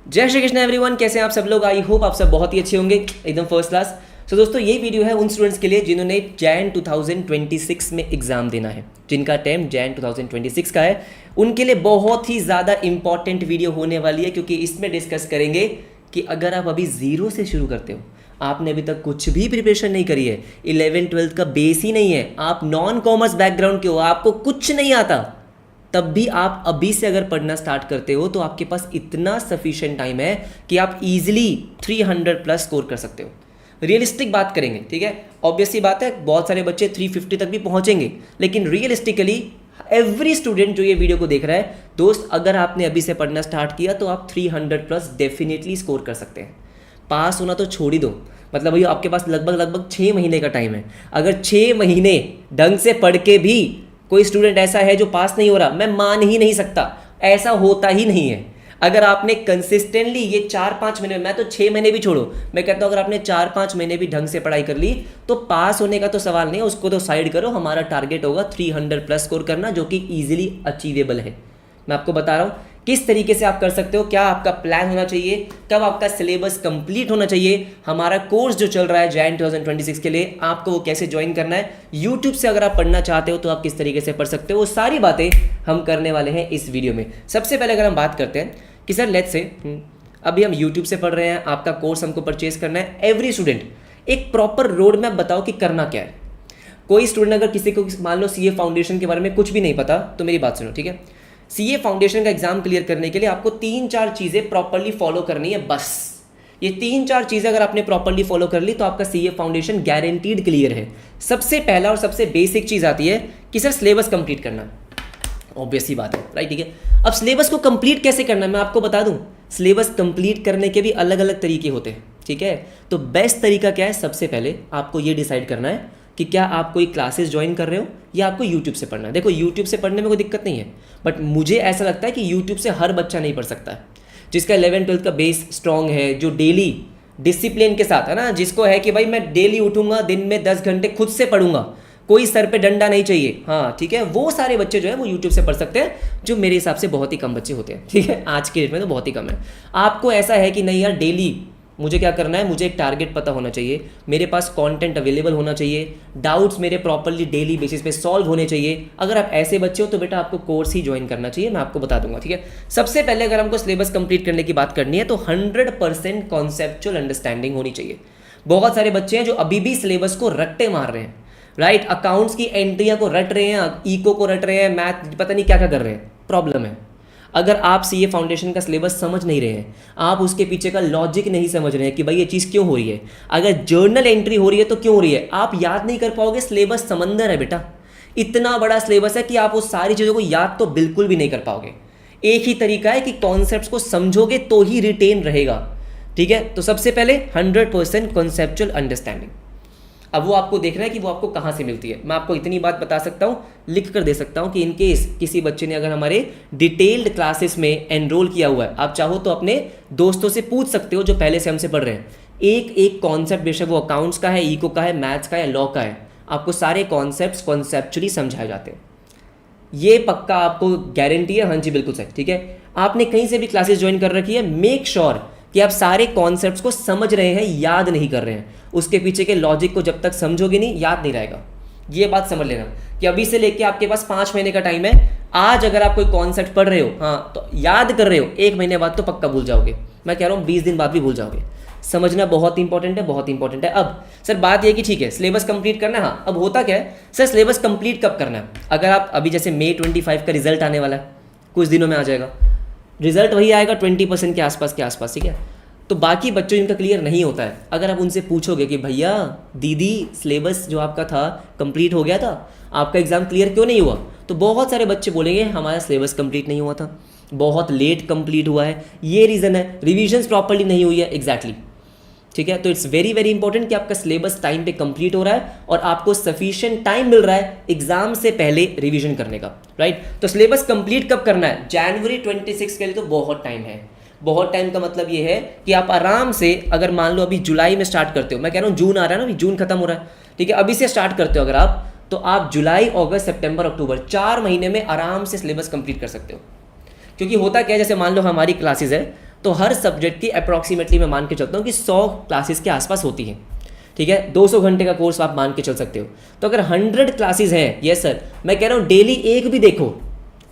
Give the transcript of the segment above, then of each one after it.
जय श्री कृष्ण एवरीवन, कैसे हैं आप सब लोग। आई होप आप सब बहुत ही अच्छे होंगे, एकदम फर्स्ट क्लास। सो दोस्तों, ये वीडियो है उन स्टूडेंट्स के लिए जिन्होंने जैन 2026 में एग्ज़ाम देना है, जिनका टाइम जैन 2026 का है। उनके लिए बहुत ही ज़्यादा इंपॉर्टेंट वीडियो होने वाली है, क्योंकि इसमें डिस्कस करेंगे कि अगर आप अभी ज़ीरो से शुरू करते हो, आपने अभी तक कुछ भी प्रिपरेशन नहीं करी है, 11th-12th का बेस ही नहीं है, आप नॉन कॉमर्स बैकग्राउंड के हो, आपको कुछ नहीं आता, तब भी आप अभी से अगर पढ़ना स्टार्ट करते हो तो आपके पास इतना सफिशिएंट टाइम है कि आप इजीली 300 प्लस स्कोर कर सकते हो। रियलिस्टिक बात करेंगे, ठीक है। ऑब्वियसली बात है, बहुत सारे बच्चे 350 तक भी पहुंचेंगे, लेकिन रियलिस्टिकली एवरी स्टूडेंट जो ये वीडियो को देख रहा है, दोस्त, अगर आपने अभी से पढ़ना स्टार्ट किया तो आप 300 प्लस डेफिनेटली स्कोर कर सकते हैं। पास होना तो छोड़ ही दो, मतलब भैया आपके पास लगभग 6 महीने का टाइम है। अगर 6 महीने ढंग से पढ़ के भी कोई स्टूडेंट ऐसा है जो पास नहीं हो रहा, मैं मान ही नहीं सकता, ऐसा होता ही नहीं है। अगर आपने कंसिस्टेंटली ये 4-5 महीने, मैं तो 6 महीने भी छोड़ो, मैं कहता हूँ अगर आपने 4-5 महीने भी ढंग से पढ़ाई कर ली तो पास होने का तो सवाल नहीं है, उसको तो साइड करो। हमारा टारगेट होगा 300 प्लस स्कोर करना, जो कि ईजिली अचीवेबल है। मैं आपको बता रहा हूँ किस तरीके से आप कर सकते हो, क्या आपका प्लान होना चाहिए, कब आपका सिलेबस कंप्लीट होना चाहिए, हमारा कोर्स जो चल रहा है जैन 2026 के लिए, आपको वो कैसे ज्वाइन करना है, यूट्यूब से अगर आप पढ़ना चाहते हो तो आप किस तरीके से पढ़ सकते हो, वो सारी बातें हम करने वाले हैं इस वीडियो में। सबसे पहले अगर हम बात करते हैं कि सर लेट्स से अभी हम यूट्यूब से पढ़ रहे हैं, आपका कोर्स हमको परचेज करना है, एवरी स्टूडेंट एक प्रॉपर रोड मैप बताओ कि करना क्या है। कोई स्टूडेंट अगर किसी को मान लो सीए फाउंडेशन के बारे में कुछ भी नहीं पता, तो मेरी बात सुनो, ठीक है। सीए फाउंडेशन का एग्जाम क्लियर करने के लिए आपको 3-4 चीज़ें प्रॉपर्ली फॉलो करनी है, बस। ये 3-4 चीज़ें अगर आपने प्रॉपर्ली फॉलो कर ली तो आपका सीए फाउंडेशन गारंटीड क्लियर है। सबसे पहला और सबसे बेसिक चीज़ आती है कि सर सिलेबस कंप्लीट करना। ऑब्वियस ही बात है, राइट, ठीक है। अब सिलेबस को कंप्लीट कैसे करना है मैं आपको बता दूं। सिलेबस कंप्लीट करने के भी अलग अलग तरीके होते हैं, ठीक है। तो बेस्ट तरीका क्या है, सबसे पहले आपको ये डिसाइड करना है कि क्या आप कोई क्लासेस ज्वाइन कर रहे हो या आपको यूट्यूब से पढ़ना है। देखो, यूट्यूब से पढ़ने में कोई दिक्कत नहीं है, बट मुझे ऐसा लगता है कि यूट्यूब से हर बच्चा नहीं पढ़ सकता है। जिसका 11th-12th का बेस स्ट्रॉन्ग है, जो डेली डिसिप्लिन के साथ है ना, जिसको है कि भाई मैं डेली उठूंगा, दिन में 10 घंटे खुद से पढ़ूंगा, कोई सर पे डंडा नहीं चाहिए, हाँ ठीक है, वो सारे बच्चे जो है वो यूट्यूब से पढ़ सकते हैं, जो मेरे हिसाब से बहुत ही कम बच्चे होते हैं, ठीक है। आज के डेट में तो बहुत ही कम है। आपको ऐसा है कि नहीं यार, डेली मुझे क्या करना है, मुझे एक टारगेट पता होना चाहिए, मेरे पास कंटेंट अवेलेबल होना चाहिए, डाउट्स मेरे प्रॉपर्ली डेली बेसिस पे सॉल्व होने चाहिए। अगर आप ऐसे बच्चे हो तो बेटा आपको कोर्स ही ज्वाइन करना चाहिए, मैं आपको बता दूंगा, ठीक है। सबसे पहले अगर हमको सिलेबस कंप्लीट करने की बात करनी है तो 100% कॉन्सेप्चुअल अंडरस्टैंडिंग होनी चाहिए। बहुत सारे बच्चे हैं जो अभी भी सिलेबस को रट्टे मार रहे हैं, राइट। अकाउंट्स की एंट्रियाँ को रट रहे हैं, इको को रट रहे हैं, मैथ पता नहीं क्या क्या कर रहे हैं। प्रॉब्लम है, अगर आप सीए फाउंडेशन का सिलेबस समझ नहीं रहे हैं, आप उसके पीछे का लॉजिक नहीं समझ रहे हैं कि भाई ये चीज़ क्यों हो रही है, अगर जर्नल एंट्री हो रही है तो क्यों हो रही है, आप याद नहीं कर पाओगे। सिलेबस समंदर है बेटा, इतना बड़ा सिलेबस है कि आप उस सारी चीज़ों को याद तो बिल्कुल भी नहीं कर पाओगे। एक ही तरीका है कि कॉन्सेप्ट्स को समझोगे तो ही रिटेन रहेगा, ठीक है। तो सबसे पहले 100% कॉन्सेप्चुअल अंडरस्टैंडिंग। अब वो आपको देखना है कि वो आपको कहाँ से मिलती है। मैं आपको इतनी बात बता सकता हूँ, लिख कर दे सकता हूँ कि इनकेस किसी बच्चे ने अगर हमारे डिटेल्ड क्लासेस में एनरोल किया हुआ है, आप चाहो तो अपने दोस्तों से पूछ सकते हो जो पहले से हमसे पढ़ रहे हैं। एक एक कॉन्सेप्ट, बेशक वो अकाउंट्स का है, इको का है, मैथ्स का है, लॉ का है, आपको सारे कॉन्सेप्ट्स कॉन्सेप्चुअली समझाए जाते हैं। ये पक्का आपको गारंटी है, हाँ जी बिल्कुल सही, ठीक है। आपने कहीं से भी क्लासेस ज्वाइन कर रखी है, मेक श्योर कि आप सारे कॉन्सेप्ट्स को समझ रहे हैं, याद नहीं कर रहे हैं। उसके पीछे के लॉजिक को जब तक समझोगे नहीं, याद नहीं रहेगा। ये बात समझ लेना कि अभी से लेके आपके पास 5 महीने का टाइम है। आज अगर आप कोई कॉन्सेप्ट पढ़ रहे हो, हाँ तो याद कर रहे हो, 1 महीने बाद तो पक्का भूल जाओगे। मैं कह रहा हूँ 20 दिन बाद भी भूल जाओगे। समझना बहुत इंपॉर्टेंट है, बहुत इंपॉर्टेंट है। अब सर बात ये कि ठीक है सिलेबस कंप्लीट करना है, हाँ अब होता क्या है सर, सिलेबस कंप्लीट कब करना है। अगर आप अभी जैसे May 25 का रिजल्ट आने वाला है, कुछ दिनों में आ जाएगा, रिजल्ट वही आएगा 20% के आसपास, ठीक है। तो बाकी बच्चों जिनका क्लियर नहीं होता है, अगर आप उनसे पूछोगे कि भैया दीदी सिलेबस जो आपका था कंप्लीट हो गया था, आपका एग्ज़ाम क्लियर क्यों नहीं हुआ, तो बहुत सारे बच्चे बोलेंगे हमारा सिलेबस कंप्लीट नहीं हुआ था, बहुत लेट कंप्लीट हुआ है, ये रीज़न है, रिविजन्स प्रॉपर्ली नहीं हुई है। एग्जैक्टली, ठीक है। तो इट्स वेरी वेरी इंपॉर्टेंट कि आपका सिलेबस टाइम पे कंप्लीट हो रहा है और आपको सफिशिएंट टाइम मिल रहा है एग्जाम से पहले रिवीजन करने का, राइट। तो सिलेबस कंप्लीट कब करना है, जनवरी 26 के लिए तो बहुत टाइम है। बहुत टाइम का मतलब ये है कि आप आराम से, अगर मान लो अभी जुलाई में स्टार्ट करते हो, मैं कह रहा हूँ जून आ रहा है ना, अभी जून खत्म हो रहा है, ठीक है, अभी से स्टार्ट करते हो अगर आप, तो आप जुलाई, अगस्त, सितंबर, अक्टूबर 4 महीने में आराम से सिलेबस कंप्लीट कर सकते हो। क्योंकि होता क्या है, जैसे मान लो हमारी क्लासेज है, तो हर सब्जेक्ट की अप्रॉक्सीमेटली मैं मान के चलता हूँ कि 100 क्लासेस के आसपास होती हैं, ठीक है। 200 घंटे का कोर्स आप मान के चल सकते हो। तो अगर 100 क्लासेस हैं, यस सर, मैं कह रहा हूँ डेली एक भी देखो,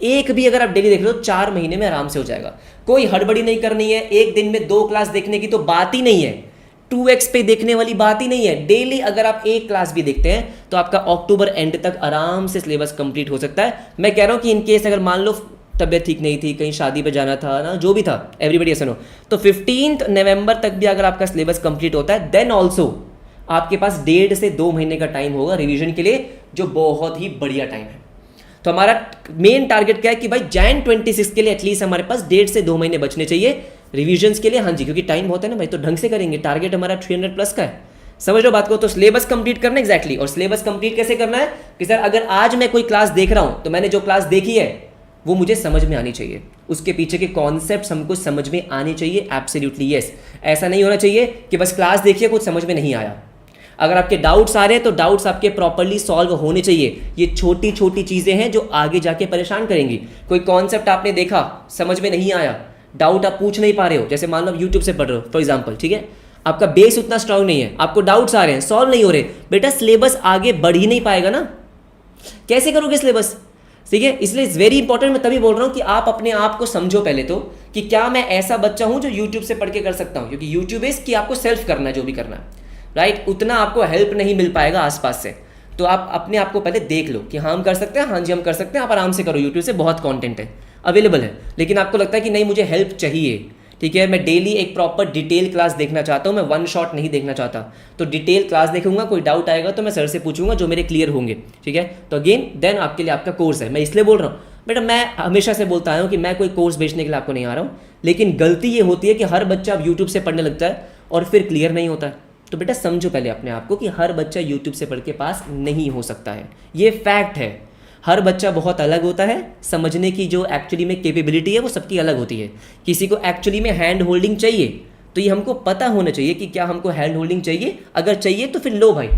एक भी अगर आप डेली देख रहे हो 4 महीने में आराम से हो जाएगा। कोई हड़बड़ी नहीं करनी है, एक दिन में 2 क्लास देखने की तो बात ही नहीं है, 2x पे देखने वाली बात ही नहीं है। डेली अगर आप एक क्लास भी देखते हैं तो आपका अक्टूबर एंड तक आराम से सिलेबस कंप्लीट हो सकता है। मैं कह रहा हूँ कि इन केस अगर मान लो तबियत ठीक नहीं थी, कहीं शादी पे जाना था ना, जो भी था, एवरीबडी ऐसा हो, तो 15 नवंबर तक भी अगर आपका सिलेबस कंप्लीट होता है, देन ऑल्सो आपके पास 1.5 से 2 महीने का टाइम होगा रिवीजन के लिए, जो बहुत ही बढ़िया टाइम है। तो हमारा मेन टारगेट क्या है कि भाई जैन 26 के लिए एटलीस्ट हमारे पास 1.5 से 2 महीने बचने चाहिए रिवीजन्स के लिए। हाँ जी, क्योंकि टाइम बहुत है ना भाई, तो ढंग से करेंगे। टारगेट हमारा 300 प्लस का है, समझ लो बात को। तो सिलेबस कंप्लीट करना एग्जैक्टली। और सिलेबस कंप्लीट कैसे करना है कि सर अगर आज मैं कोई क्लास देख रहा हूँ तो मैंने जो क्लास देखी है वो मुझे समझ में आनी चाहिए, उसके पीछे के कॉन्सेप्ट हमको समझ में आने चाहिए। एब्सोल्युटली यस, ऐसा नहीं होना चाहिए कि बस क्लास देखिए कुछ समझ में नहीं आया। अगर आपके डाउट्स आ रहे हैं तो डाउट्स आपके प्रॉपर्ली सॉल्व होने चाहिए। ये छोटी छोटी चीज़ें हैं जो आगे जाके परेशान करेंगी। कोई कॉन्सेप्ट आपने देखा, समझ में नहीं आया, डाउट आप पूछ नहीं पा रहे हो, जैसे मान लो आप यूट्यूब से पढ़ रहे हो फॉर एग्जाम्पल, ठीक है, आपका बेस उतना स्ट्रांग नहीं है, आपको डाउट्स आ रहे हैं, सॉल्व नहीं हो रहे, बेटा सिलेबस आगे बढ़ ही नहीं पाएगा ना, कैसे करोगे सिलेबस, ठीक है। इसलिए इट्स वेरी इंपॉर्टेंट, मैं तभी बोल रहा हूँ कि आप अपने आप को समझो पहले तो, कि क्या मैं ऐसा बच्चा हूँ जो यूट्यूब से पढ़ के कर सकता हूँ, क्योंकि यूट्यूब इज कि आपको सेल्फ करना है जो भी करना है, राइट। उतना आपको हेल्प नहीं मिल पाएगा आसपास से। तो आप अपने आप को पहले देख लो कि हाँ हम कर सकते हैं, हाँ जी हम कर सकते हैं, आप आराम से करो, यूट्यूब से बहुत कंटेंट है अवेलेबल है। लेकिन आपको लगता है कि नहीं मुझे हेल्प चाहिए, ठीक है, मैं डेली एक प्रॉपर डिटेल क्लास देखना चाहता हूँ, मैं वन शॉट नहीं देखना चाहता, तो डिटेल क्लास देखूंगा, कोई डाउट आएगा तो मैं सर से पूछूंगा जो मेरे क्लियर होंगे, ठीक है। तो अगेन देन आपके लिए आपका कोर्स है। मैं इसलिए बोल रहा हूँ बेटा, मैं हमेशा से बोलता आया हूँ कि मैं कोई कोर्स बेचने के लिए आपको नहीं आ रहा हूँ, लेकिन गलती ये होती है कि हर बच्चा अब यूट्यूब से पढ़ने लगता है और फिर क्लियर नहीं होता है। तो बेटा समझो पहले अपने आप को कि हर बच्चा यूट्यूब से पढ़ के पास नहीं हो सकता है, ये फैक्ट है। हर बच्चा बहुत अलग होता है, समझने की जो एक्चुअली में कैपेबिलिटी है वो सबकी अलग होती है। किसी को एक्चुअली में हैंड होल्डिंग चाहिए, तो ये हमको पता होना चाहिए कि क्या हमको हैंड होल्डिंग चाहिए, अगर चाहिए तो फिर लो भाई,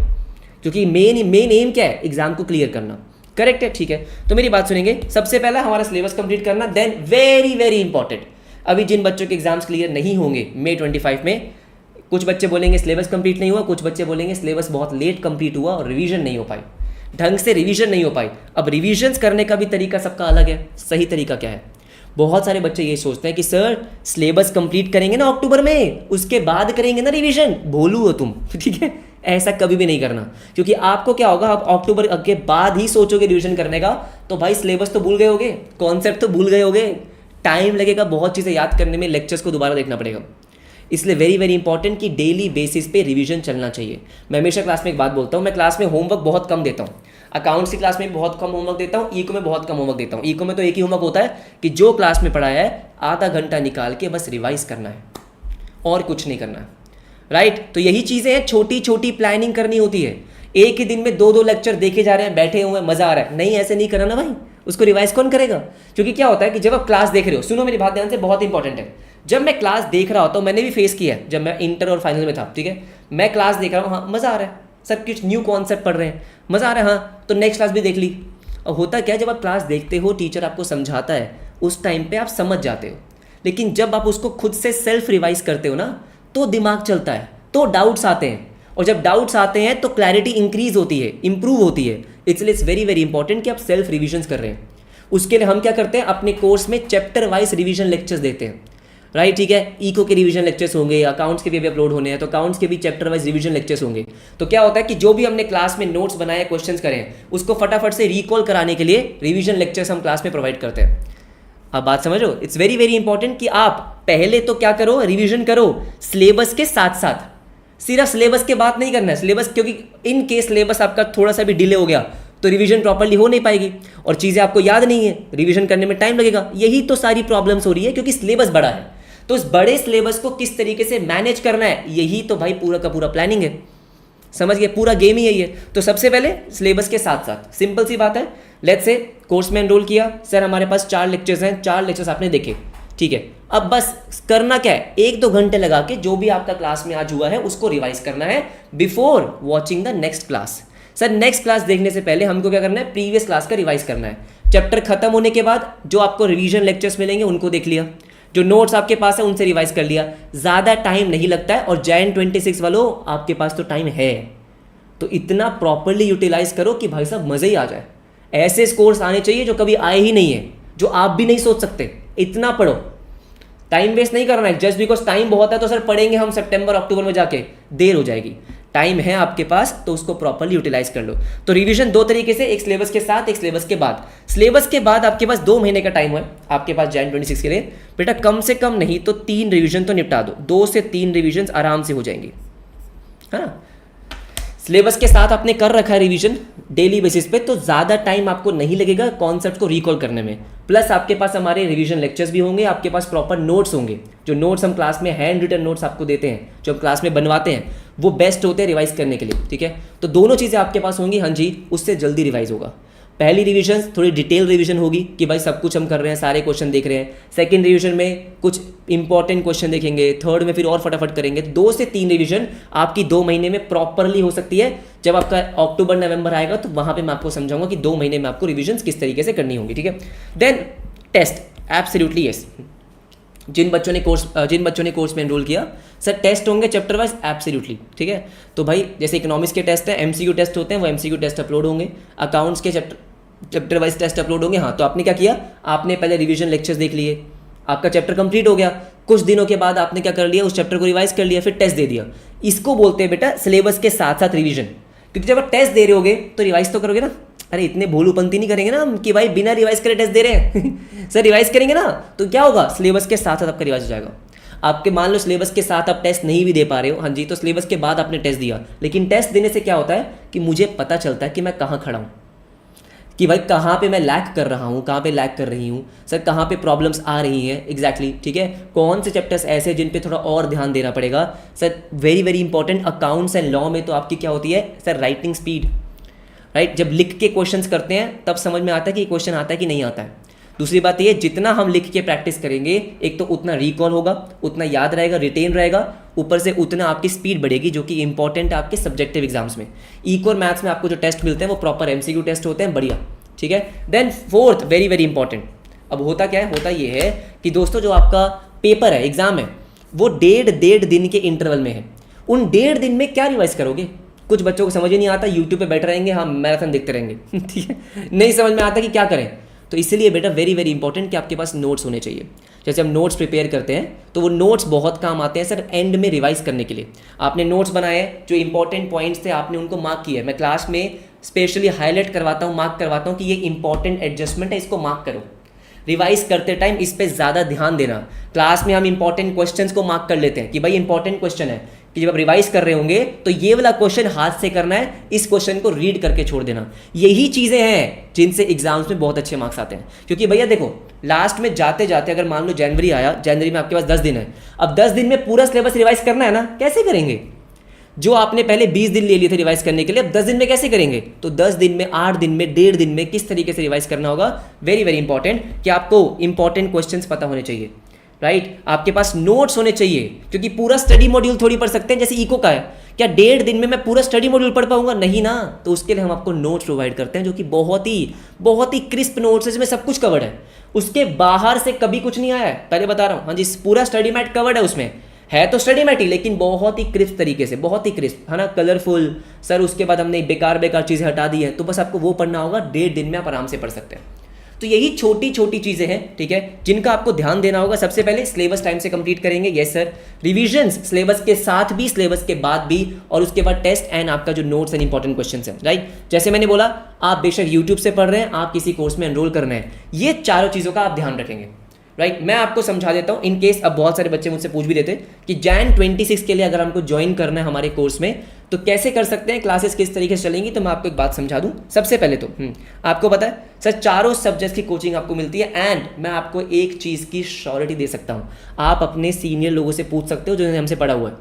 क्योंकि मेन एम क्या है, एग्जाम को क्लियर करना, करेक्ट है, ठीक है। तो मेरी बात सुनेंगे, सबसे पहला हमारा सिलेबस कंप्लीट करना, देन वेरी वेरी इंपॉर्टेंट, अभी जिन बच्चों के एग्जाम्स क्लियर नहीं होंगे May 25 में, कुछ बच्चे बोलेंगे सिलेबस कंप्लीट नहीं हुआ, कुछ बच्चे बोलेंगे सिलेबस बहुत लेट कंप्लीट हुआ और रिवीजन नहीं हो पाई, ढंग से रिवीजन नहीं हो पाई। अब रिवीजन्स करने का भी तरीका सबका अलग है, सही तरीका क्या है। बहुत सारे बच्चे ये सोचते हैं कि सर सिलेबस कंप्लीट करेंगे ना अक्टूबर में, उसके बाद करेंगे ना रिवीजन, भोलू हो तुम, ठीक है। ऐसा कभी भी नहीं करना, क्योंकि आपको क्या होगा, आप अक्टूबर के बाद ही सोचोगे रिवीजन करने का, तो भाई सिलेबस तो भूल गए होगे, कॉन्सेप्ट तो भूल गए होगे, टाइम लगेगा बहुत चीज़ें याद करने में, लेक्चर्स को दोबारा देखना पड़ेगा। इसलिए वेरी वेरी इंपॉर्टेंट कि डेली बेसिस पे रिवीजन चलना चाहिए। मैं हमेशा क्लास में एक बात बोलता हूँ, मैं क्लास में होमवर्क बहुत कम देता हूँ, अकाउंट्स की क्लास में बहुत कम होमवर्क देता हूँ, इको में बहुत कम होमवर्क देता हूँ। इको में तो एक ही होमवर्क होता है कि जो क्लास में पढ़ाया है आधा घंटा निकाल के बस रिवाइज करना है और कुछ नहीं करना है, राइट। तो यही चीज़ें हैं, छोटी छोटी प्लानिंग करनी होती है। एक ही दिन में 2-2 लेक्चर देखे जा रहे हैं, बैठे हुए हैं, मजा आ रहा है, नहीं ऐसे नहीं करना ना भाई, उसको रिवाइज कौन करेगा। क्योंकि क्या होता है कि जब आप क्लास देख रहे हो, सुनो मेरी बात ध्यान से, बहुत इंपॉर्टेंट है। जब मैं क्लास देख रहा होता हूँ, मैंने भी फेस किया है जब मैं इंटर और फाइनल में था, ठीक है, मैं क्लास देख रहा हूँ, हाँ मज़ा आ रहा है, सब कुछ न्यू कॉन्सेप्ट पढ़ रहे हैं, मज़ा आ रहा है, हाँ तो नेक्स्ट क्लास भी देख ली। और होता क्या, जब आप क्लास देखते हो, टीचर आपको समझाता है, उस टाइम पे आप समझ जाते हो, लेकिन जब आप उसको खुद से सेल्फ रिवाइज करते हो ना, तो दिमाग चलता है, तो डाउट्स आते हैं, और जब डाउट्स आते हैं तो क्लैरिटी इंक्रीज होती है, इंप्रूव होती है। इसलिए इट्स वेरी वेरी इंपॉर्टेंट कि आप सेल्फ रिविजन्स कर रहे हैं। उसके लिए हम क्या करते हैं, अपने कोर्स में चैप्टर वाइज रिवीजन लेक्चर्स देते हैं, राइट, ठीक है। इको के रिवीजन लेक्चर्स होंगे, अकाउंट्स के भी अपलोड होने हैं, तो अकाउंट्स के भी चैप्टर वाइज रिवीजन लेक्चर्स होंगे। तो क्या होता है कि जो भी हमने क्लास में नोट्स बनाए, क्वेश्चंस करें, उसको फटाफट से रिकॉल कराने के लिए रिवीजन लेक्चर्स हम क्लास में प्रोवाइड करते हैं। अब बात समझो, इट्स वेरी वेरी इंपॉर्टेंट कि आप पहले तो क्या करो, रिवीजन करो सिलेबस के साथ साथ। सिर्फ सिलेबस के बात नहीं करना है, सिलेबस, क्योंकि इन केस सिलेबस आपका थोड़ा सा भी डिले हो गया तो रिवीजन प्रॉपर्ली हो नहीं पाएगी और चीज़ें आपको याद नहीं है, रिवीजन करने में टाइम लगेगा। यही तो सारी प्रॉब्लम्स हो रही है, क्योंकि सिलेबस बड़ा है। तो इस बड़े सिलेबस को किस तरीके से मैनेज करना है, यही तो भाई पूरा का पूरा प्लानिंग है, समझ गए, पूरा गेम ही यही है। तो सबसे पहले सिलेबस के साथ साथ, सिंपल सी बात है, लेट्स से कोर्स में एनरोल किया, सर हमारे पास 4 लेक्चर्स हैं, 4 लेक्चर्स आपने देखे, ठीक है। अब बस करना क्या है, 1-2 घंटे लगा के जो भी आपका क्लास में आज हुआ है उसको रिवाइज करना है before watching the next class. Sir next class देखने से पहले हमको क्या करना है, प्रीवियस क्लास का रिवाइज करना है। चैप्टर खत्म होने के बाद जो आपको रिवीजन लेक्चर्स मिलेंगे उनको देख लिया, जो नोट्स आपके पास है उनसे रिवाइज कर लिया, ज़्यादा टाइम नहीं लगता है। और जैन 26 वालों आपके पास तो टाइम है, तो इतना प्रॉपरली यूटिलाइज करो कि भाई साहब मज़े ही आ जाए। ऐसे स्कोर्स आने चाहिए जो कभी आए ही नहीं है, जो आप भी नहीं सोच सकते। इतना पढ़ो, टाइम वेस्ट नहीं करना है। जस्ट बिकॉज टाइम बहुत है तो सर पढ़ेंगे हम सितंबर अक्टूबर में जाके, देर हो जाएगी। टाइम है आपके पास तो उसको प्रॉपरली यूटिलाइज कर लो। तो रिवीजन दो तरीके से, एक सिलेबस के साथ, एक सिलेबस के बाद। सिलेबस के बाद आपके पास 2 महीने का टाइम है आपके पास जैन 26 के लिए। बेटा कम से कम नहीं तो 3 रिवीजन तो निपटा दो, 2 से 3 रिवीजन आराम से हो जाएंगी, है ना। सिलेबस के साथ आपने कर रखा है रिवीजन डेली बेसिस पे, तो ज़्यादा टाइम आपको नहीं लगेगा कॉन्सेप्ट को रिकॉल करने में। प्लस आपके पास हमारे रिवीजन लेक्चर्स भी होंगे, आपके पास प्रॉपर नोट्स होंगे। जो नोट्स हम क्लास में हैंड रिटन नोट्स आपको देते हैं, जो हम क्लास में बनवाते हैं, वो बेस्ट होते हैं रिवाइज करने के लिए, ठीक है। तो दोनों चीज़ें आपके पास होंगी, हाँ जी, उससे जल्दी रिवाइज होगा। पहली रिवीजन थोड़ी डिटेल रिवीजन होगी कि भाई सब कुछ हम कर रहे हैं, सारे क्वेश्चन देख रहे हैं। सेकंड रिवीजन में कुछ इंपॉर्टेंट क्वेश्चन देखेंगे, थर्ड में फिर और फटाफट करेंगे। 2 से 3 रिवीजन आपकी 2 महीने में प्रॉपरली हो सकती है। जब आपका अक्टूबर नवंबर आएगा तो वहाँ पे मैं आपको समझाऊंगा कि 2 महीने में आपको रिवीजन किस तरीके से करनी होंगी, ठीक है। Then test, absolutely yes. जिन बच्चों ने कोर्स में एनरोल किया, सर टेस्ट होंगे चैप्टर वाइज, एब्सोल्युटली, ठीक है। तो भाई जैसे इकोनॉमिक्स के टेस्ट हैं, एमसीक्यू टेस्ट होते हैं, वो एमसीक्यू टेस्ट अपलोड होंगे। अकाउंट्स के चैप्टर वाइज टेस्ट अपलोड होंगे। हाँ, तो आपने क्या किया, आपने पहले रिवीजन लेक्चर्स देख लिए, आपका चैप्टर कंप्लीट हो गया। कुछ दिनों के बाद आपने क्या कर लिया, उस चैप्टर को रिवाइज कर लिया, फिर टेस्ट दे दिया। इसको बोलते हैं बेटा सिलेबस के साथ साथ रिवीजन। क्योंकि जब आप टेस्ट दे रहे होगे तो रिवाइज तो करोगे ना। अरे इतने भोलूपंती नहीं करेंगे ना हम कि भाई बिना रिवाइज करे टेस्ट दे रहे हैं सर रिवाइज करेंगे ना तो क्या होगा, सिलेबस के साथ साथ आपका रिवाइज हो जाएगा। आपके मान लो सिलेबस के साथ आप टेस्ट नहीं भी दे पा रहे हो, हाँ जी, तो सिलेबस के बाद आपने टेस्ट दिया, लेकिन टेस्ट देने से क्या होता है कि मुझे पता चलता है कि मैं कहाँ खड़ा हूँ, कि भाई कहाँ पे मैं लैक कर रहा हूँ, कहाँ पे लैक कर रही हूँ, सर कहाँ पे प्रॉब्लम्स आ रही हैं एग्जैक्टली, ठीक है। कौन से चैप्टर्स ऐसे हैं जिन पे थोड़ा और ध्यान देना पड़ेगा। Sir very very important, accounts and law में तो आपकी क्या होती है सर, राइटिंग स्पीड, राइट। जब लिख के क्वेश्चंस करते हैं तब समझ में आता है कि ये क्वेश्चन आता है कि नहीं आता है। दूसरी बात ये, जितना हम लिख के प्रैक्टिस करेंगे, एक तो उतना रिकॉल होगा, उतना याद रहेगा, रिटेन रहेगा, ऊपर से उतना आपकी स्पीड बढ़ेगी, जो कि इंपॉर्टेंट है आपके सब्जेक्टिव एग्जाम्स में। इको और मैथ्स में आपको जो टेस्ट मिलते हैं वो प्रॉपर एमसीक्यू टेस्ट होते हैं, बढ़िया, ठीक है। Then fourth very very important, अब होता क्या है, होता ये है कि दोस्तों जो आपका पेपर है, एग्जाम है, वो 1.5 दिन के इंटरवल में है। उन 1.5 दिन में क्या रिवाइज करोगे। कुछ बच्चों को समझ ही नहीं आता, यूट्यूब पे बैठे रहेंगे, हाँ मैराथन देखते रहेंगे ठीक है, नहीं समझ में आता कि क्या करें। तो इसलिए बेटा वेरी वेरी इंपॉर्टेंट कि आपके पास नोट्स होने चाहिए। जैसे हम नोट्स प्रिपेयर करते हैं तो वो नोट्स बहुत काम आते हैं सर एंड में रिवाइज करने के लिए। आपने नोट्स बनाए, जो इंपॉर्टेंट पॉइंट्स थे आपने उनको मार्क किया है। मैं क्लास में स्पेशली हाईलाइट करवाता हूँ, मार्क करवाता हूँ कि ये इंपॉर्टेंट एडजस्टमेंट है, इसको मार्क करो। रिवाइज करते टाइम इस पे ज़्यादा ध्यान देना। क्लास में हम इंपॉर्टेंट क्वेश्चंस को मार्क कर लेते हैं कि भाई इंपॉर्टेंट क्वेश्चन है, कि जब आप रिवाइज कर रहे होंगे तो ये वाला क्वेश्चन हाथ से करना है, इस क्वेश्चन को रीड करके छोड़ देना। यही चीज़ें हैं जिनसे एग्जाम्स में बहुत अच्छे मार्क्स आते हैं। क्योंकि भैया देखो, लास्ट में जाते जाते अगर मान लो जनवरी आया, जनवरी में आपके पास 10 दिन है, अब 10 दिन में पूरा सिलेबस रिवाइज करना है ना, कैसे करेंगे। जो आपने पहले 20 दिन ले लिए थे रिवाइज करने के लिए, अब 10 दिन में कैसे करेंगे। तो 10 दिन में, 8 दिन में, 1.5 दिन में किस तरीके से रिवाइज करना होगा। वेरी वेरी इंपॉर्टेंट कि आपको इंपॉर्टेंट क्वेश्चंस पता होने चाहिए, राइट। आपके पास नोट्स होने चाहिए, क्योंकि पूरा स्टडी मॉड्यूल थोड़ी पढ़ सकते हैं। जैसे इको का है, क्या 1.5 दिन में मैं पूरा स्टडी मॉड्यूल पढ़ पाऊंगा, नहीं ना। तो उसके लिए हम आपको नोट्स प्रोवाइड करते हैं, जो कि बहुत ही क्रिस्प नोट्स है, जिसमें सब कुछ कवर्ड है। उसके बाहर से कभी कुछ नहीं आया है, पहले बता रहा हूँ, हाँ जी, पूरा स्टडी मैट कवर्ड है। उसमें है तो स्टडी मैट ही, लेकिन बहुत ही क्रिस्प तरीके से, बहुत ही क्रिस्प, है ना, कलरफुल। सर उसके बाद हमने बेकार चीज़ें हटा दी है, तो बस आपको वो पढ़ना होगा। 1.5 दिन में आप आराम से पढ़ सकते हैं। तो यही छोटी छोटी चीज़ें हैं, ठीक है, जिनका आपको ध्यान देना होगा। सबसे पहले सिलेबस टाइम से कंप्लीट करेंगे, यस सर। रिविजन्स सिलेबस के साथ भी, सिलेबस के बाद भी, और उसके बाद टेस्ट एंड आपका जो नोट्स एंड इंपॉर्टेंट क्वेश्चंस हैं, राइट। जैसे मैंने बोला, आप बेशक यूट्यूब से पढ़ रहे हैं, आप किसी कोर्स में एनरोल करना है, ये चारों चीज़ों का आप ध्यान रखेंगे, राइट। मैं आपको समझा देता हूँ, इन केस अब बहुत सारे बच्चे मुझसे पूछ भी देते कि जैन 26 के लिए अगर हमको ज्वाइन करना है हमारे कोर्स में तो कैसे कर सकते हैं, क्लासेस किस तरीके से चलेंगी। तो मैं आपको एक बात समझा दूं। सबसे पहले तो आपको पता है सर, चारों सब्जेक्ट्स की कोचिंग आपको मिलती है। एंड मैं आपको एक चीज़ की श्योरिटी दे सकता हूँ, आप अपने सीनियर लोगों से पूछ सकते हो जिन्होंने हमसे पढ़ा हुआ है,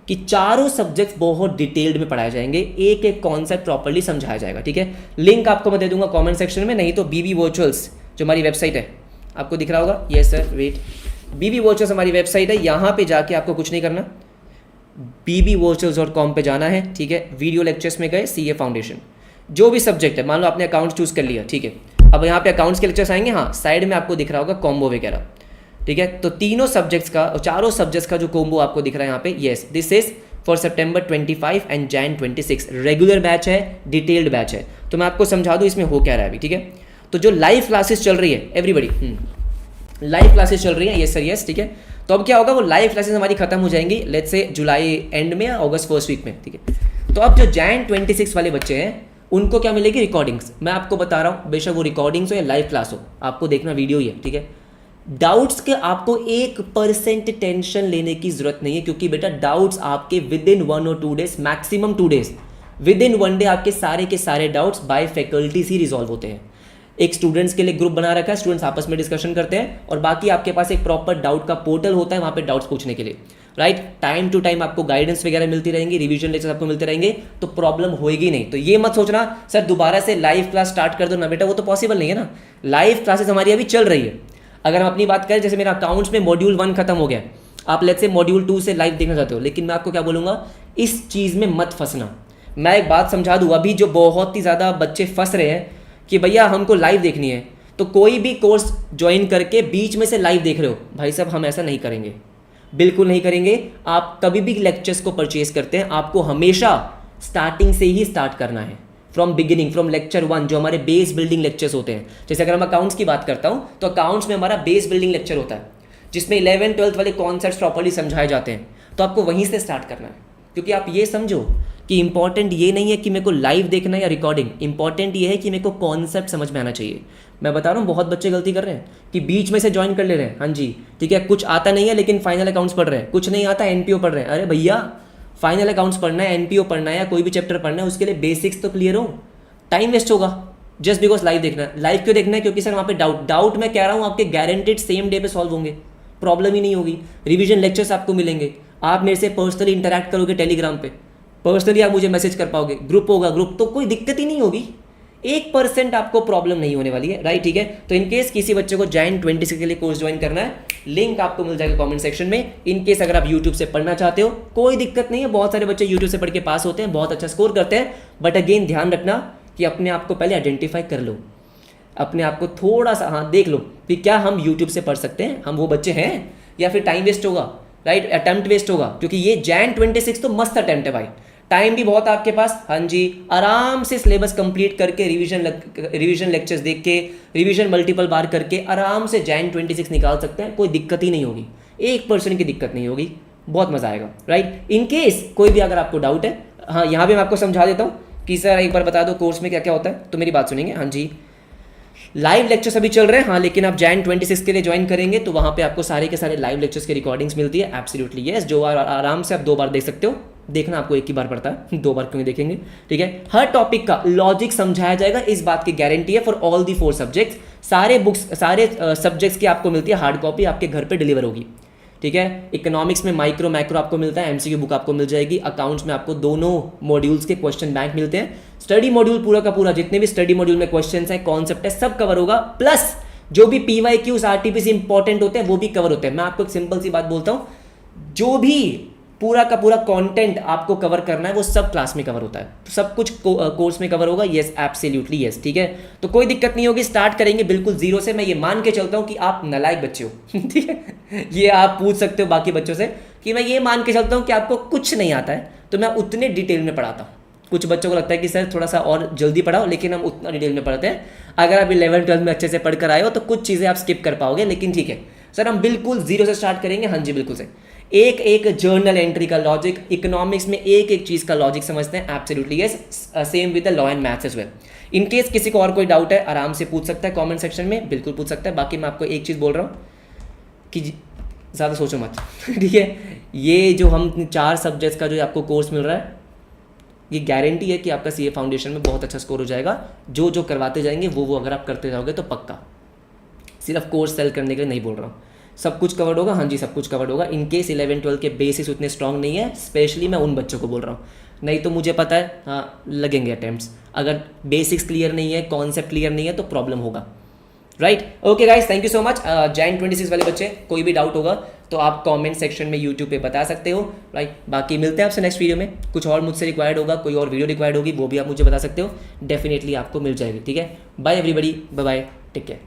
कि चारों सब्जेक्ट्स बहुत डिटेल्ड में पढ़ाए जाएंगे, एक एक कॉन्सेप्ट प्रॉपर्ली समझाया जाएगा, ठीक है। लिंक आपको मैं दे दूंगा कॉमेंट सेक्शन में, नहीं तो BB वर्चुअल्स जो हमारी वेबसाइट है, आपको दिख रहा होगा, yes sir, wait, BB virtuals हमारी वेबसाइट है। यहाँ पे जाके आपको कुछ नहीं करना, bbvirtuals.com पे जाना है, ठीक है। वीडियो लेक्चर्स में गए, CA फाउंडेशन, जो भी सब्जेक्ट है, मान लो आपने अकाउंट्स चूज कर लिया, ठीक है। अब यहाँ पे अकाउंट्स के लेक्चर्स आएंगे, हाँ, साइड में आपको दिख रहा होगा कॉम्बो वगैरह, ठीक है। तो तीनों सब्जेक्ट्स का, चारों सब्जेक्ट्स का जो कॉम्बो आपको दिख रहा है यहाँ पे, yes this is for September 25 and Jain 26। Regular batch है, डिटेल्ड बैच है। तो मैं आपको समझा दूँ इसमें हो क्या रहा है अभी, ठीक है। तो जो लाइव क्लासेस चल रही है एवरीबडी, लाइव क्लासेस चल रही है, यस सर यस, ठीक है। तो अब क्या होगा, वो लाइव क्लासेस हमारी खत्म हो जाएंगी लेट्स से जुलाई एंड में या अगस्त फर्स्ट वीक में, ठीक है। तो अब जो जैन 26 वाले बच्चे हैं उनको क्या मिलेगी, रिकॉर्डिंग्स। मैं आपको बता रहा हूँ, बेशक वो रिकॉर्डिंग्स हो या लाइव क्लास हो, आपको देखना वीडियो ही है, ठीक है। डाउट्स के आपको 1% टेंशन लेने की जरूरत नहीं है, क्योंकि बेटा डाउट्स आपके विद इन 1 और 2 days, maximum 2 days, with in 1 day आपके सारे के सारे डाउट्स बाय फैकल्टीज ही रिजॉल्व होते हैं। एक स्टूडेंट्स के लिए ग्रुप बना रखा है, स्टूडेंट्स आपस में डिस्कशन करते हैं, और बाकी आपके पास एक प्रॉपर डाउट का पोर्टल होता है वहाँ पे डाउट्स पूछने के लिए, राइट। टाइम टू टाइम आपको गाइडेंस वगैरह मिलती रहेंगी, रिवीजन लेक्चर्स आपको मिलते रहेंगे, तो प्रॉब्लम होएगी नहीं। तो ये मत सोचना सर दोबारा से लाइव क्लास स्टार्ट कर दो ना, बेटा वो तो पॉसिबल नहीं है ना। लाइव क्लासेस हमारी अभी चल रही है। अगर हम अपनी बात करें, जैसे मेरा अकाउंट्स में मॉड्यूल 1 खत्म हो गया, आप लेट्स से मॉड्यूल 2 से लाइव देखना चाहते हो, लेकिन मैं आपको क्या बोलूँगा, इस चीज़ में मत फंसना। मैं एक बात समझा दूँ, अभी जो बहुत ही ज़्यादा बच्चे फंस रहे हैं कि भैया हमको लाइव देखनी है, तो कोई भी कोर्स ज्वाइन करके बीच में से लाइव देख रहे हो, भाई साहब हम ऐसा नहीं करेंगे, बिल्कुल नहीं करेंगे। आप कभी भी लेक्चर्स को परचेज करते हैं, आपको हमेशा स्टार्टिंग से ही स्टार्ट करना है, फ्रॉम बिगिनिंग, फ्रॉम लेक्चर 1, जो हमारे बेस बिल्डिंग लेक्चर्स होते हैं। जैसे अगर हम अकाउंट्स की बात करता हूँ, तो अकाउंट्स में हमारा बेस बिल्डिंग लेक्चर होता है, जिसमें 11th 12th वाले कॉन्सेप्ट्स प्रॉपर्ली समझाए जाते हैं। तो आपको वहीं से स्टार्ट करना है, क्योंकि आप ये समझो कि इंपॉर्टेंट ये नहीं है कि मेरे को लाइव देखना है या रिकॉर्डिंग, इंपॉर्टेंट ये है कि मेरे को कॉन्सेप्ट समझ में आना चाहिए। मैं बता रहा हूँ बहुत बच्चे गलती कर रहे हैं कि बीच में से ज्वाइन कर ले रहे हैं, हाँ जी ठीक है, कुछ आता नहीं है लेकिन फाइनल अकाउंट्स पढ़ रहे हैं, कुछ नहीं आता एनपीओ पढ़ रहे हैं। अरे भैया फाइनल अकाउंट्स पढ़ना है, एनपीओ पढ़ना है या कोई भी चैप्टर पढ़ना है, उसके लिए बेसिक्स तो क्लियर हो। टाइम वेस्ट होगा जस्ट बिकॉज लाइव देखना है। लाइव क्यों देखना है, क्योंकि सर वहाँ पे डाउट मैं कह रहा हूँ आपके गारंटेड सेम डे पे सॉल्व होंगे, प्रॉब्लम ही नहीं होगी। रिवीजन लेक्चर्स आपको मिलेंगे, आप मेरे से पर्सनली इंटरैक्ट करोगे टेलीग्राम पे, पर्सनली आप मुझे मैसेज कर पाओगे, ग्रुप होगा ग्रुप, तो कोई दिक्कत ही नहीं होगी, 1% आपको प्रॉब्लम नहीं होने वाली है, राइट ठीक है। तो इनकेस किसी बच्चे को जैन 26 के लिए कोर्स ज्वाइन करना है, लिंक आपको मिल जाएगा कमेंट सेक्शन में। इनकेस अगर आप यूट्यूब से पढ़ना चाहते हो कोई दिक्कत नहीं है, बहुत सारे बच्चे यूट्यूब से पढ़ के पास होते हैं, बहुत अच्छा स्कोर करते हैं। बट अगेन ध्यान रखना कि अपने आप को पहले आइडेंटिफाई कर लो, अपने आप को थोड़ा सा हाँ देख लो कि क्या हम यूट्यूब से पढ़ सकते हैं, हम वो बच्चे हैं, या फिर टाइम वेस्ट होगा, राइट, अटेम्प्ट वेस्ट होगा। क्योंकि ये जैन 26 तो मस्त अटेम्प्ट है भाई, टाइम भी बहुत आपके पास, हाँ जी आराम से सिलेबस कंप्लीट करके रिवीजन लेक्चर्स देख के, रिवीजन मल्टीपल बार करके आराम से जैन 26 निकाल सकते हैं, कोई दिक्कत ही नहीं होगी, 1% की दिक्कत नहीं होगी, बहुत मजा आएगा, राइट। इन केस कोई भी अगर आपको डाउट है, हाँ यहाँ भी मैं आपको समझा देता हूँ कि सर एक बार बता दो कोर्स में क्या क्या होता है, तो मेरी बात सुनेंगे। हाँ जी लाइव लेक्चर्स अभी चल रहे हैं, हाँ, लेकिन आप जैन 26 के लिए ज्वाइन करेंगे तो वहाँ पे आपको सारे के सारे लाइव लेक्चर्स की रिकॉर्डिंग्स मिलती है, एब्सोल्युटली यस, जो आराम से आप 2 बार देख सकते हो। देखना आपको एक ही बार पड़ता है, 2 बार क्यों नहीं देखेंगे, ठीक है। हर टॉपिक का लॉजिक समझाया जाएगा, इस बात की गारंटी है, फॉर ऑल दी 4 सब्जेक्ट्स। सारे बुक्स सारे सब्जेक्ट्स की आपको मिलती है, हार्ड कॉपी आपके घर पे डिलीवर होगी, ठीक है। इकोनॉमिक्स में माइक्रो मैक्रो आपको मिलता है, एमसीक्यू बुक आपको मिल जाएगी। अकाउंट्स में आपको दोनों मॉड्यूल्स के क्वेश्चन बैंक मिलते हैं। स्टडी मॉड्यूल पूरा का पूरा, जितने भी स्टडी मॉड्यूल में क्वेश्चंस हैं, कॉन्सेप्ट है, सब कवर होगा। प्लस जो भी पीवाईक्यूज आरटीपीसी इंपॉर्टेंट होते हैं वो भी कवर होते हैं। मैं आपको एक सिंपल सी बात बोलता हूँ, जो भी पूरा का पूरा कंटेंट आपको कवर करना है वो सब क्लास में कवर होता है, सब कुछ कोर्स में कवर होगा, यस एब्सोल्युटली यस, ठीक है। तो कोई दिक्कत नहीं होगी, स्टार्ट करेंगे बिल्कुल जीरो से। मैं ये मान के चलता हूँ कि आप नालायक बच्चे हो ठीक है, ये आप पूछ सकते हो बाकी बच्चों से कि मैं ये मान के चलता हूँ कि आपको कुछ नहीं आता है, तो मैं उतने डिटेल में पढ़ाता हूँ। कुछ बच्चों को लगता है कि सर थोड़ा सा और जल्दी पढ़ाओ, लेकिन हम उतना डिटेल में पढ़ते हैं। अगर आप 11th 12th में अच्छे से पढ़ कर आए हो तो कुछ चीज़ें आप स्किप कर पाओगे, लेकिन ठीक है सर हम बिल्कुल जीरो से स्टार्ट करेंगे, हाँ जी बिल्कुल से। एक एक जर्नल एंट्री का लॉजिक, इकोनॉमिक्स में एक एक चीज़ का लॉजिक समझते हैं, absolutely yes, same with the law and maths as well. In case किसी को और कोई डाउट है आराम से पूछ सकता है कमेंट सेक्शन में, बिल्कुल पूछ सकता है। बाकी मैं आपको एक चीज़ बोल रहा हूँ कि ज़्यादा सोचो मत ठीक है। ये जो हम 4 सब्जेक्ट्स का जो आपको कोर्स मिल रहा है, ये गारंटी है कि आपका सीए फाउंडेशन में बहुत अच्छा स्कोर हो जाएगा। जो जो करवाते जाएंगे वो अगर आप करते जाओगे तो पक्का, सिर्फ कोर्स सेल करने के लिए नहीं बोल रहा हूँ, सब कुछ कवर्ड होगा, हाँ जी सब कुछ कवर्ड होगा। इन केस 11 12 के बेसिस उतने स्ट्रांग नहीं है, स्पेशली मैं उन बच्चों को बोल रहा हूँ, नहीं तो मुझे पता है हाँ लगेंगे अटेम्प्ट्स। अगर बेसिक्स क्लियर नहीं है, कॉन्सेप्ट क्लियर नहीं है तो प्रॉब्लम होगा, right. Okay guys, thank you so much. Jain 26 वाले बच्चे कोई भी डाउट होगा तो आप कमेंट सेक्शन में यूट्यूब पे बता सकते हो, राइट। बाकी मिलते हैं आपसे नेक्स्ट वीडियो में। कुछ और मुझसे रिक्वायर्ड होगा, कोई और वीडियो रिक्वायर्ड होगी, वो भी आप मुझे बता सकते हो, डेफिनेटली आपको मिल जाएगी, ठीक है। Bye everybody, bye bye, take care.